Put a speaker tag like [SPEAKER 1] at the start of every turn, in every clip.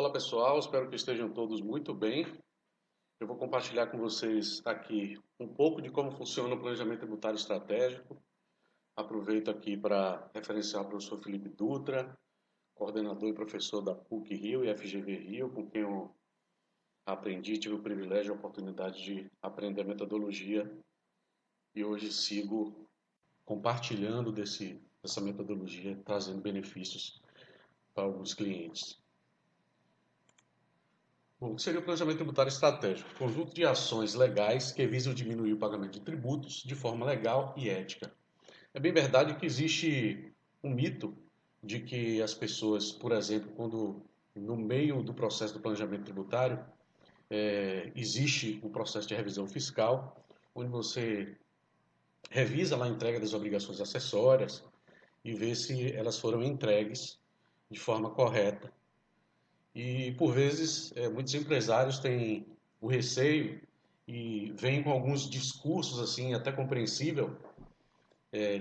[SPEAKER 1] Fala pessoal, espero que estejam todos muito bem. Eu vou compartilhar com vocês aqui um pouco de como funciona o planejamento tributário estratégico. Aproveito aqui para referenciar o professor Felipe Dutra, coordenador e professor da PUC-Rio e FGV-Rio, com quem eu aprendi, tive o privilégio e a oportunidade de aprender a metodologia e hoje sigo compartilhando dessa metodologia, trazendo benefícios para alguns clientes. Bom, o que seria o planejamento tributário estratégico? Conjunto de ações legais que visam diminuir o pagamento de tributos de forma legal e ética. É bem verdade que existe um mito de que as pessoas, por exemplo, quando no meio do processo do planejamento tributário, existe o processo de revisão fiscal, onde você revisa lá a entrega das obrigações acessórias e vê se elas foram entregues de forma correta. E, por vezes, muitos empresários têm o receio e vêm com alguns discursos, assim, até compreensível,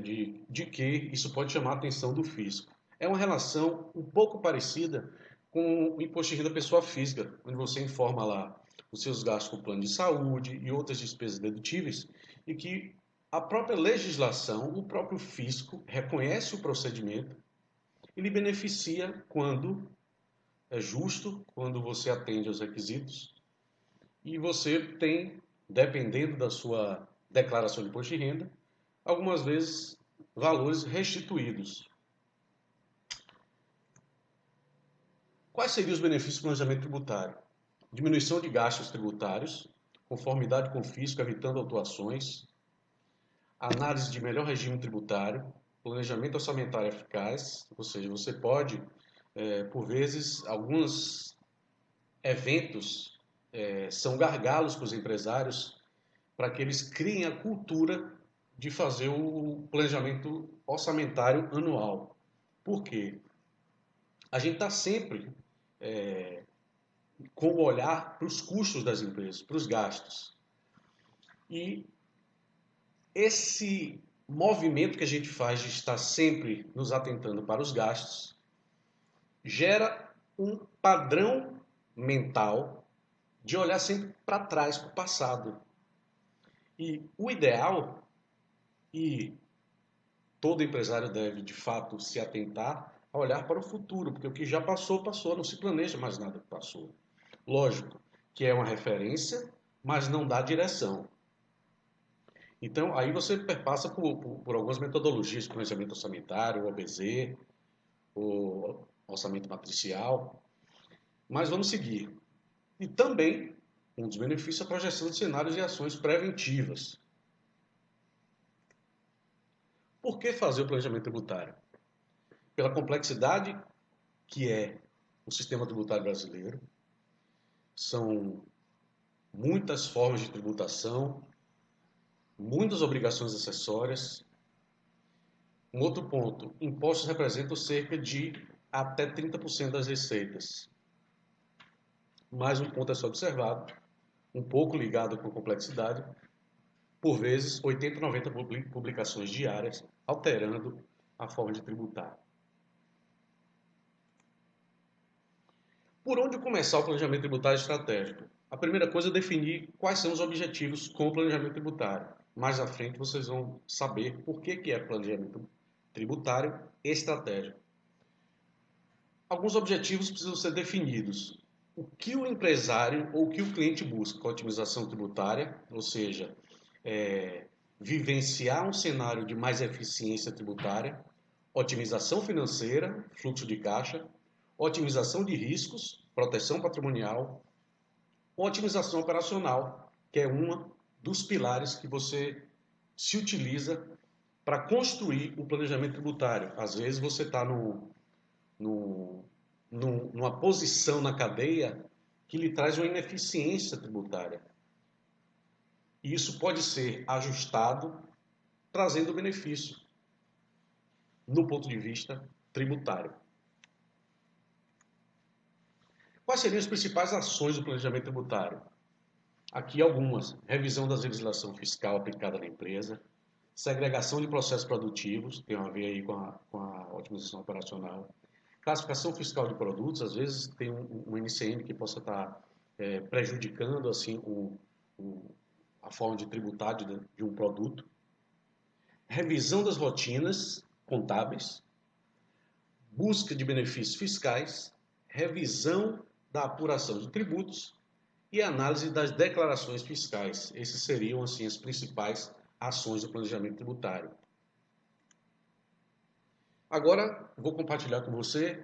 [SPEAKER 1] de que isso pode chamar a atenção do fisco. É uma relação um pouco parecida com o imposto de renda pessoa física, onde você informa lá os seus gastos com plano de saúde e outras despesas dedutíveis, e que a própria legislação, o próprio fisco, reconhece o procedimento e lhe beneficia quando é justo, quando você atende aos requisitos e você tem, dependendo da sua declaração de imposto de renda, algumas vezes valores restituídos. Quais seriam os benefícios do planejamento tributário? Diminuição de gastos tributários, conformidade com o fisco, evitando autuações, análise de melhor regime tributário, planejamento orçamentário eficaz, ou seja, você pode, por vezes, alguns eventos são gargalos para os empresários para que eles criem a cultura de fazer o planejamento orçamentário anual. Por quê? A gente está sempre com o olhar para os custos das empresas, para os gastos. E esse movimento que a gente faz de estar sempre nos atentando para os gastos gera um padrão mental de olhar sempre para trás, para o passado. E o ideal, e todo empresário deve de fato se atentar a olhar para o futuro, porque o que já passou, passou, não se planeja mais nada que passou. Lógico que é uma referência, mas não dá direção. Então, aí você perpassa por algumas metodologias de planejamento orçamentário, o OBZ, o orçamento matricial, mas vamos seguir. E também, um dos benefícios é a projeção de cenários e ações preventivas. Por que fazer o planejamento tributário? Pela complexidade que é o sistema tributário brasileiro, são muitas formas de tributação, muitas obrigações acessórias. Um outro ponto, impostos representam cerca de até 30% das receitas. Mais um ponto a ser observado, um pouco ligado com a complexidade, por vezes 80, 90 publicações diárias, alterando a forma de tributar. Por onde começar o planejamento tributário estratégico? A primeira coisa é definir quais são os objetivos com o planejamento tributário. Mais à frente vocês vão saber por que é planejamento tributário estratégico. Alguns objetivos precisam ser definidos. O que o empresário ou o que o cliente busca com a otimização tributária, ou seja, vivenciar um cenário de mais eficiência tributária, otimização financeira, fluxo de caixa, otimização de riscos, proteção patrimonial, otimização operacional, que é um dos pilares que você se utiliza para construir o planejamento tributário. Às vezes você está numa posição na cadeia que lhe traz uma ineficiência tributária. E isso pode ser ajustado, trazendo benefício no ponto de vista tributário. Quais seriam as principais ações do planejamento tributário? Aqui algumas: revisão da legislação fiscal aplicada na empresa, segregação de processos produtivos, tem a ver aí com a otimização operacional, Classificação fiscal de produtos, às vezes tem um NCM que possa estar prejudicando assim a forma de tributar de um produto. Revisão das rotinas contábeis, busca de benefícios fiscais, revisão da apuração de tributos e análise das declarações fiscais. Esses seriam assim as principais ações do planejamento tributário. Agora vou compartilhar com você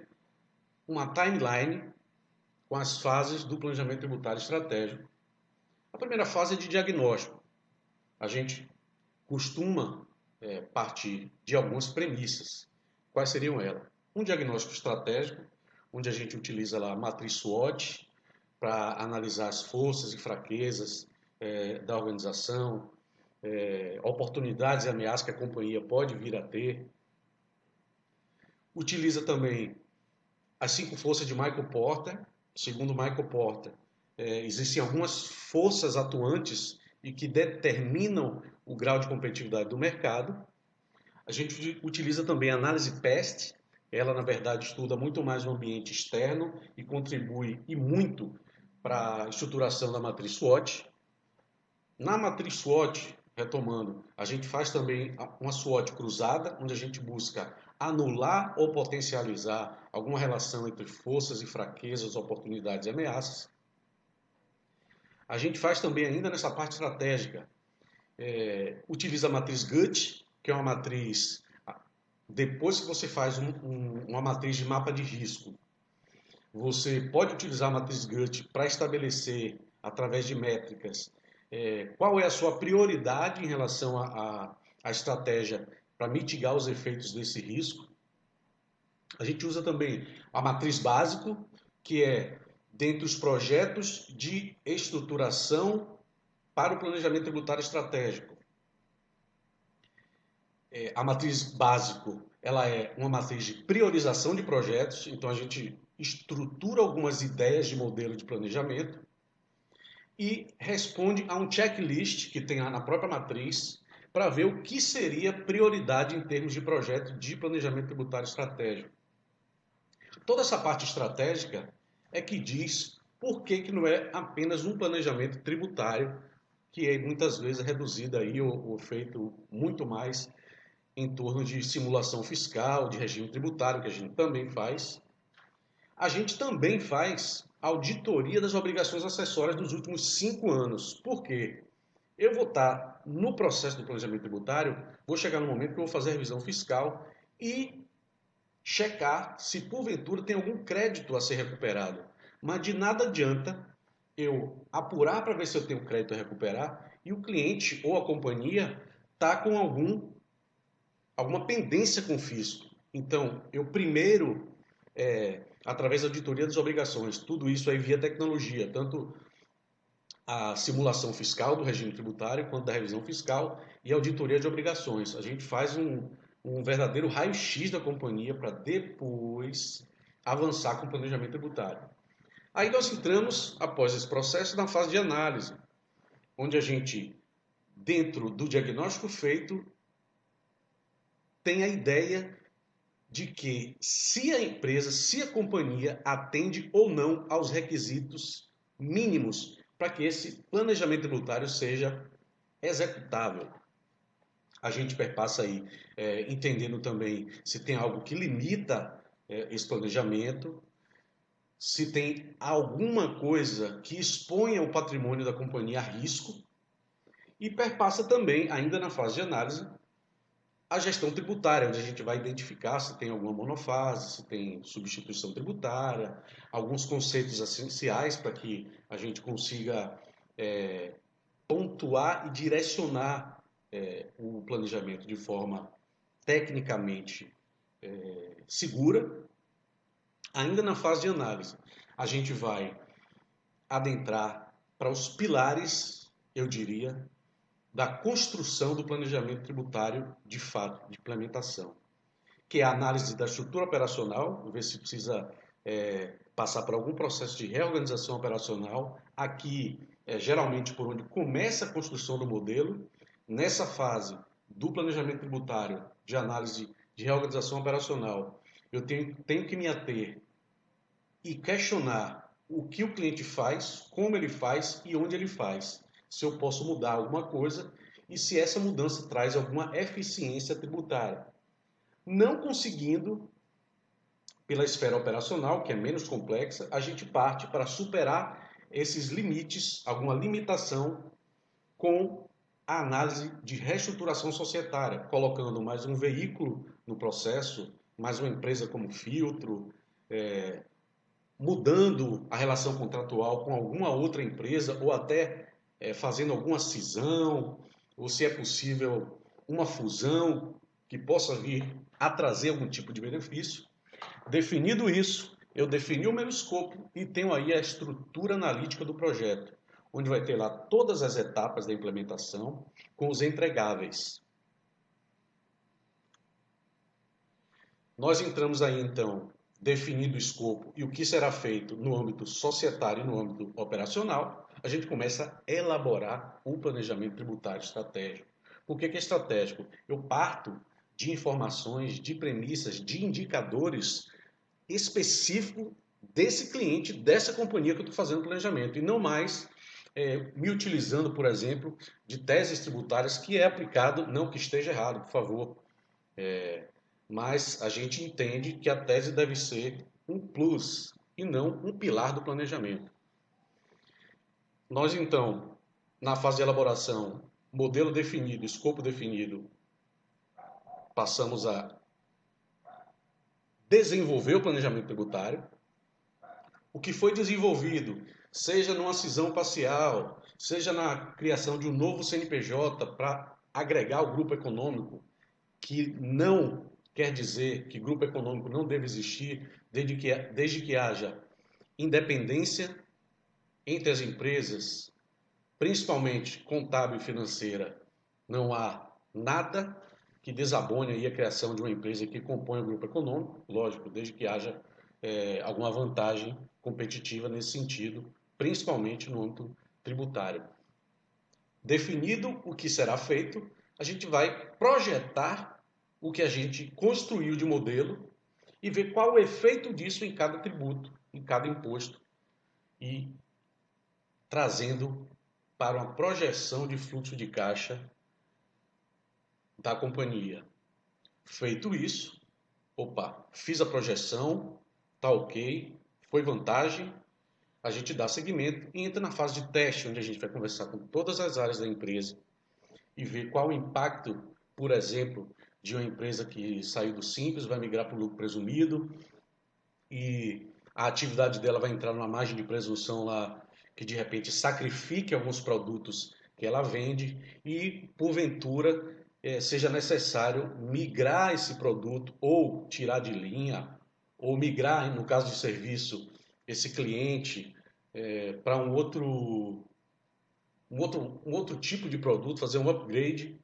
[SPEAKER 1] uma timeline com as fases do planejamento tributário estratégico. A primeira fase é de diagnóstico. A gente costuma partir de algumas premissas. Quais seriam elas? Um diagnóstico estratégico, onde a gente utiliza lá a matriz SWOT para analisar as forças e fraquezas da organização, oportunidades e ameaças que a companhia pode vir a ter. Utiliza também as 5 forças de Michael Porter. Segundo Michael Porter, existem algumas forças atuantes e que determinam o grau de competitividade do mercado. A gente utiliza também a análise PEST. Ela, na verdade, estuda muito mais o ambiente externo e contribui e muito para a estruturação da matriz SWOT. Na matriz SWOT, retomando, a gente faz também uma SWOT cruzada, onde a gente busca anular ou potencializar alguma relação entre forças e fraquezas, oportunidades e ameaças. A gente faz também ainda nessa parte estratégica, utiliza a matriz GUT, que é uma matriz, depois que você faz uma matriz de mapa de risco, você pode utilizar a matriz GUT para estabelecer, através de métricas, qual é a sua prioridade em relação à estratégia para mitigar os efeitos desse risco. A gente usa também a matriz básico, que é dentre os projetos de estruturação para o planejamento tributário estratégico. A matriz básico, ela é uma matriz de priorização de projetos, então a gente estrutura algumas ideias de modelo de planejamento e responde a um checklist que tem na própria matriz para ver o que seria prioridade em termos de projeto de planejamento tributário estratégico. Toda essa parte estratégica é que diz por que não é apenas um planejamento tributário, que é muitas vezes reduzido aí ou feito muito mais em torno de simulação fiscal, de regime tributário, que a gente também faz. A gente também faz auditoria das obrigações acessórias dos últimos 5 anos. Por quê? Eu vou estar no processo do planejamento tributário, vou chegar no momento que eu vou fazer a revisão fiscal e checar se porventura tem algum crédito a ser recuperado. Mas de nada adianta eu apurar para ver se eu tenho crédito a recuperar e o cliente ou a companhia está com alguma pendência com o fisco. Então, eu primeiro, através da auditoria das obrigações, tudo isso aí via tecnologia, tanto a simulação fiscal do regime tributário quanto da revisão fiscal e a auditoria de obrigações. A gente faz um verdadeiro raio-x da companhia para depois avançar com o planejamento tributário. Aí nós entramos, após esse processo, na fase de análise, onde a gente, dentro do diagnóstico feito, tem a ideia de que se a empresa, se a companhia atende ou não aos requisitos mínimos para que esse planejamento tributário seja executável. A gente perpassa aí entendendo também se tem algo que limita esse planejamento, se tem alguma coisa que exponha o patrimônio da companhia a risco, e perpassa também, ainda na fase de análise, a gestão tributária, onde a gente vai identificar se tem alguma monofase, se tem substituição tributária, alguns conceitos essenciais para que a gente consiga pontuar e direcionar o planejamento de forma tecnicamente segura. Ainda na fase de análise, a gente vai adentrar para os pilares, eu diria, da construção do planejamento tributário de fato, de implementação, que é a análise da estrutura operacional, ver se precisa passar por algum processo de reorganização operacional, aqui geralmente por onde começa a construção do modelo. Nessa fase do planejamento tributário, de análise de reorganização operacional, eu tenho que me ater e questionar o que o cliente faz, como ele faz e onde ele faz. Se eu posso mudar alguma coisa e se essa mudança traz alguma eficiência tributária. Não conseguindo, pela esfera operacional, que é menos complexa, a gente parte para superar esses limites, alguma limitação, com a análise de reestruturação societária, colocando mais um veículo no processo, mais uma empresa como filtro, mudando a relação contratual com alguma outra empresa ou até fazendo alguma cisão, ou se é possível uma fusão que possa vir a trazer algum tipo de benefício. Definido isso, eu defini o meu escopo e tenho aí a estrutura analítica do projeto, onde vai ter lá todas as etapas da implementação com os entregáveis. Nós entramos aí então, definido o escopo e o que será feito no âmbito societário e no âmbito operacional, a gente começa a elaborar o planejamento tributário estratégico. Por que é estratégico? Eu parto de informações, de premissas, de indicadores específico desse cliente, dessa companhia que eu estou fazendo o planejamento, e não mais me utilizando, por exemplo, de teses tributárias que é aplicado, não que esteja errado, por favor, mas a gente entende que a tese deve ser um plus e não um pilar do planejamento. Nós, então, na fase de elaboração, modelo definido, escopo definido, passamos a desenvolver o planejamento tributário. O que foi desenvolvido, seja numa cisão parcial, seja na criação de um novo CNPJ para agregar o grupo econômico, que não quer dizer que grupo econômico não deve existir, desde que haja independência entre as empresas, principalmente contábil e financeira. Não há nada que desabone aí a criação de uma empresa que compõe o grupo econômico, lógico, desde que haja alguma vantagem competitiva nesse sentido, principalmente no âmbito tributário. Definido o que será feito, a gente vai projetar o que a gente construiu de modelo e ver qual o efeito disso em cada tributo, em cada imposto, e trazendo para uma projeção de fluxo de caixa da companhia. Feito isso, opa, fiz a projeção, tá ok, foi vantagem, a gente dá seguimento e entra na fase de teste, onde a gente vai conversar com todas as áreas da empresa e ver qual o impacto, por exemplo, de uma empresa que saiu do simples, vai migrar para o lucro presumido e a atividade dela vai entrar numa margem de presunção lá que de repente sacrifique alguns produtos que ela vende e, porventura, seja necessário migrar esse produto ou tirar de linha, ou migrar, no caso de serviço, esse cliente para um outro tipo de produto, fazer um upgrade.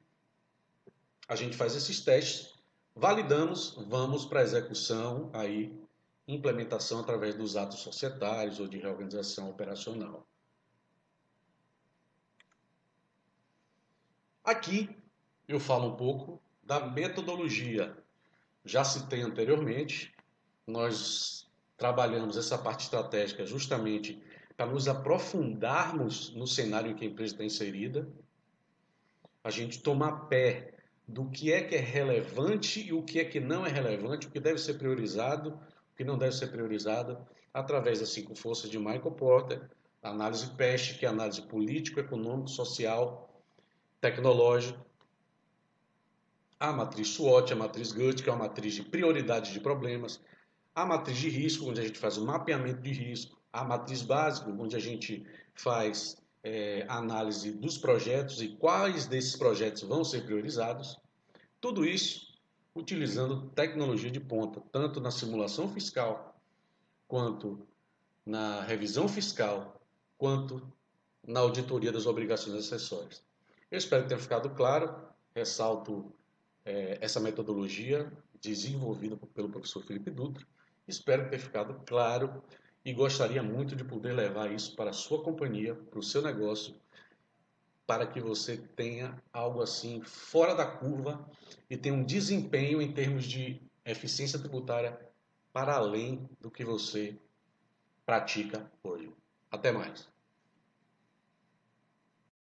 [SPEAKER 1] A gente faz esses testes, validamos, vamos para a execução, aí implementação através dos atos societários ou de reorganização operacional. Aqui eu falo um pouco da metodologia. Já citei anteriormente, nós trabalhamos essa parte estratégica justamente para nos aprofundarmos no cenário em que a empresa está inserida, a gente tomar pé do que é relevante e o que é que não é relevante, o que deve ser priorizado, o que não deve ser priorizado, através das 5 forças de Michael Porter, a análise PEST, que é a análise político, econômico, social, tecnológico, a matriz SWOT, a matriz GUT, que é uma matriz de prioridade de problemas, a matriz de risco, onde a gente faz o mapeamento de risco, a matriz básico, onde a gente faz a análise dos projetos e quais desses projetos vão ser priorizados. Tudo isso utilizando tecnologia de ponta, tanto na simulação fiscal, quanto na revisão fiscal, quanto na auditoria das obrigações acessórias. Eu espero que tenha ficado claro, ressalto essa metodologia desenvolvida pelo professor Felipe Dutra. Espero ter ficado claro e gostaria muito de poder levar isso para a sua companhia, para o seu negócio, para que você tenha algo assim fora da curva e tenha um desempenho em termos de eficiência tributária para além do que você pratica hoje. Até mais.